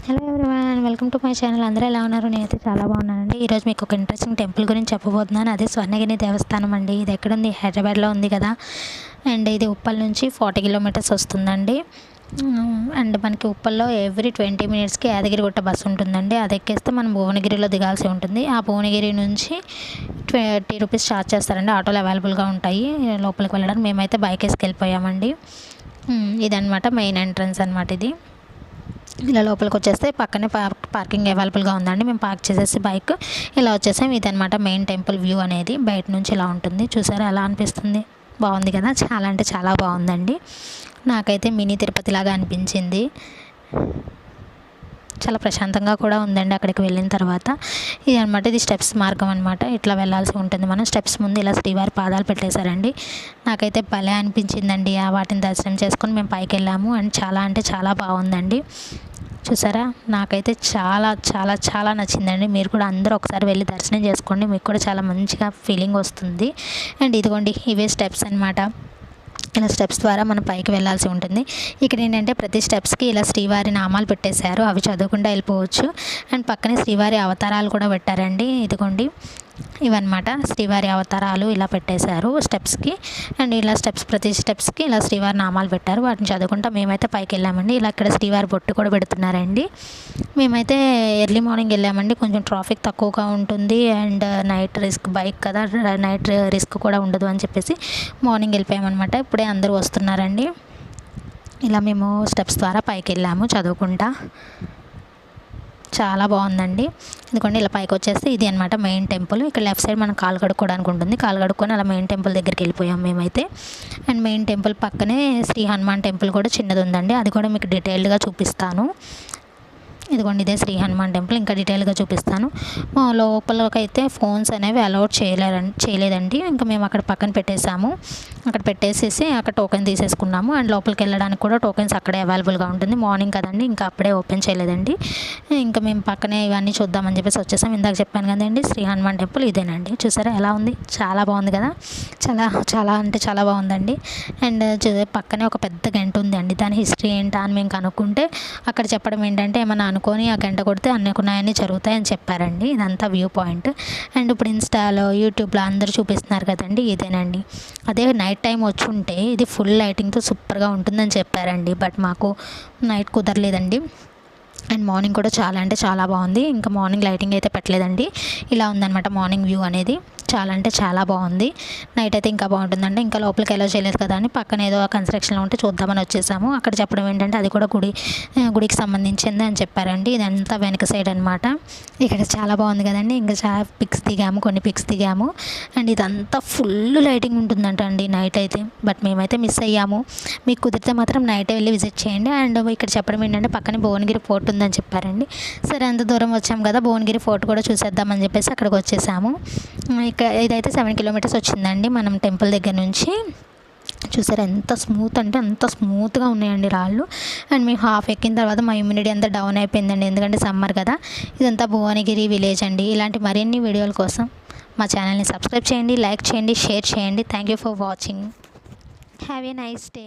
Hello everyone, welcome to my channel. అందరూ ఎలా ఉన్నారు? నేనైతే చాలా బాగున్నానండి. ఈరోజు మీకు ఒక ఇంట్రెస్టింగ్ టెంపుల్ గురించి చెప్పబోతున్నాను. అదే స్వర్ణగిరి దేవస్థానం అండి. ఇది ఎక్కడుంది? హైదరాబాద్లో ఉంది కదా. అండ్ ఇది ఉప్పల్ నుంచి 40 కిలోమీటర్స్ వస్తుందండి. అండ్ మనకి ఉప్పల్లో ఎవ్రీ 20 మినిట్స్కి యాదగిరిగుట్ట బస్సు ఉంటుందండి. అది ఎక్కేస్తే మనం భువనగిరిలో దిగాల్సి ఉంటుంది. ఆ భువనగిరి నుంచి 20 రూపీస్ ఛార్జ్ చేస్తారండి. ఆటోలు అవైలబుల్గా ఉంటాయి లోపలికి వెళ్ళడానికి. మేమైతే బైక్ వేసుకెళ్ళిపోయామండి. ఇదనమాట మెయిన్ ఎంట్రన్స్ అనమాట. ఇది ఇలా లోపలికి వచ్చేస్తే పక్కనే పార్కింగ్ అవైలబుల్గా ఉందండి. మేము పార్క్ చేసేసి బైక్ ఇలా వచ్చేసాం. ఇదనమాట మెయిన్ టెంపుల్ వ్యూ అనేది. బయట నుంచి ఇలా ఉంటుంది. చూసారా ఎలా అనిపిస్తుంది? బాగుంది కదా. చాలా అంటే చాలా బాగుందండి. నాకైతే మినీ తిరుపతి లాగా అనిపించింది. చాలా ప్రశాంతంగా కూడా ఉందండి అక్కడికి వెళ్ళిన తర్వాత. ఇది అనమాట, ఇది స్టెప్స్ మార్గం అనమాట. ఇట్లా వెళ్ళాల్సి ఉంటుంది. మనం స్టెప్స్ ముందు ఇలా శ్రీవారి పాదాలు పెట్టేశారండి. నాకైతే భలే అనిపించిందండి. వాటిని దర్శనం చేసుకొని మేము పైకి వెళ్ళాము. అండ్ చాలా అంటే చాలా బాగుందండి. చూసారా, నాకైతే చాలా చాలా చాలా నచ్చిందండి. మీరు కూడా అందరూ ఒకసారి వెళ్ళి దర్శనం చేసుకోండి. మీకు కూడా చాలా మంచిగా ఫీలింగ్ వస్తుంది. అండ్ ఇదిగోండి, ఇవే స్టెప్స్ అనమాట. ఇలా స్టెప్స్ ద్వారా మనం పైకి వెళ్ళాల్సి ఉంటుంది. ఇక్కడ ఏంటంటే ప్రతి స్టెప్స్కి ఇలా శ్రీవారి నామాలు పెట్టేశారు. అవి చదవకుండా వెళ్ళిపోవచ్చు. అండ్ పక్కనే శ్రీవారి అవతారాలు కూడా పెట్టారండి. ఇదిగోండి, ఇవన్నమాట శ్రీవారి అవతారాలు ఇలా పెట్టేశారు స్టెప్స్కి. అండ్ ఇలా ప్రతి స్టెప్స్కి ఇలా శ్రీవారి నామాలు పెట్టారు. వాటిని చదువుకుంటా మేమైతే పైకి వెళ్ళామండి. ఇలా ఇక్కడ శ్రీవారి బొట్టు కూడా పెడుతున్నారండి. మేమైతే ఎర్లీ మార్నింగ్ వెళ్ళామండి. కొంచెం ట్రాఫిక్ తక్కువగా ఉంటుంది. అండ్ నైట్ రిస్క్, బైక్ కదా, నైట్ రిస్క్ కూడా ఉండదు అని చెప్పేసి మార్నింగ్ వెళ్ళిపోయామన్నమాట. ఇప్పుడే అందరూ వస్తున్నారండి. ఇలా మేము స్టెప్స్ ద్వారా పైకి వెళ్ళాము చదువుకుంటా. చాలా బాగుందండి. ఎందుకంటే ఇలా పైకి వచ్చేస్తే ఇది అనమాట మెయిన్ టెంపుల్. ఇక్కడ లెఫ్ట్ సైడ్ మనం కాలు కడుక్కోవడానికి ఉంటుంది. కాలు కడుక్కొని అలా మెయిన్ టెంపుల్ దగ్గరికి వెళ్ళిపోయాం మేమైతే. అండ్ మెయిన్ టెంపుల్ పక్కనే శ్రీ హనుమాన్ టెంపుల్ కూడా చిన్నది ఉందండి. అది కూడా మీకు డీటెయిల్డ్గా చూపిస్తాను. ఇదిగోండి, ఇదే శ్రీ హనుమాన్ టెంపుల్. ఇంకా డీటెయిల్గా చూపిస్తాను. లోపలకైతే ఫోన్స్ అనేవి అలౌడ్ చేయలేదండి. ఇంకా మేము అక్కడ పక్కన పెట్టేసాము. అక్కడ పెట్టేసేసి అక్కడ టోకెన్ తీసేసుకున్నాము. అండ్ లోపలికి వెళ్ళడానికి కూడా టోకెన్స్ అక్కడే అవైలబుల్గా ఉంటుంది. మార్నింగ్ కదండి, ఇంకా అప్పుడే ఓపెన్ చేయలేదండి. ఇంకా మేము పక్కనే ఇవన్నీ చూద్దామని చెప్పేసి వచ్చేసాం. ఇందాక చెప్పాను కదండి, శ్రీ హనుమాన్ టెంపుల్ ఇదేనండి. చూసారా ఎలా ఉంది? చాలా బాగుంది కదా. చాలా చాలా అంటే చాలా బాగుందండి. అండ్ పక్కనే ఒక పెద్ద గంట ఉందండి. దాని హిస్టరీ ఏంటా అని మేము కనుక్కుంటే అక్కడ చెప్పడం ఏంటంటే, ఏమన్నా అనుకొని ఆ గంట కొడితే అనుకున్నాయన్నీ జరుగుతాయని చెప్పారండి. ఇదంతా వ్యూ పాయింట్. అండ్ ఇప్పుడు ఇన్స్టాలో, యూట్యూబ్లో అందరూ చూపిస్తున్నారు కదండి, ఇదేనండి. అదే నైట్ టైం వచ్చి ఉంటే ఇది ఫుల్ లైటింగ్తో సూపర్గా ఉంటుందని చెప్పారండి. బట్ మాకు నైట్ కుదరలేదండి. అండ్ మార్నింగ్ కూడా చాలా అంటే చాలా బాగుంది. ఇంకా మార్నింగ్ లైటింగ్ అయితే పెట్టలేదండి. ఇలా ఉందన్నమాట మార్నింగ్ వ్యూ అనేది. చాలా అంటే చాలా బాగుంది. నైట్ అయితే ఇంకా బాగుంటుందండి. ఇంకా లోపలికి ఎలా చేయలేదు కదా అని పక్కన ఏదో కన్స్ట్రక్షన్లో ఉంటే చూద్దామని వచ్చేసాము. అక్కడ చెప్పడం ఏంటంటే అది కూడా గుడికి సంబంధించింది అని చెప్పారండి. ఇదంతా వెనక సైడ్ అనమాట. ఇక్కడ చాలా బాగుంది కదండి. ఇంకా చాలా కొన్ని పిక్స్ దిగాము. అండ్ ఇదంతా ఫుల్ లైటింగ్ ఉంటుందంట అండి నైట్ అయితే. బట్ మేమైతే మిస్ అయ్యాము. మీకు కుదిరితే మాత్రం నైటే వెళ్ళి విజిట్ చేయండి. అండ్ ఇక్కడ చెప్పడం ఏంటంటే పక్కనే భువనగిరి ఫోర్ట్ ఉందని చెప్పారండి. సరే, అంత దూరం వచ్చాము కదా, భువనగిరి ఫోర్ట్ కూడా చూసేద్దామని చెప్పేసి అక్కడికి వచ్చేసాము. ఇదైతే 7 కిలోమీటర్స్ వచ్చిందండి మనం టెంపుల్ దగ్గర నుంచి. చూసారు ఎంత స్మూత్ అంటే అంత స్మూత్గా ఉన్నాయండి రాళ్ళు. అండ్ మేము హాఫ్ ఎక్కిన తర్వాత మా ఇమ్యూనిటీ అంతా డౌన్ అయిపోయిందండి. ఎందుకంటే సమ్మర్ కదా. ఇదంతా భువనగిరి విలేజ్ అండి. ఇలాంటి మరిన్ని వీడియోల కోసం మా ఛానల్ని సబ్స్క్రైబ్ చేయండి, లైక్ చేయండి, షేర్ చేయండి. Thank you for watching. Have a nice day.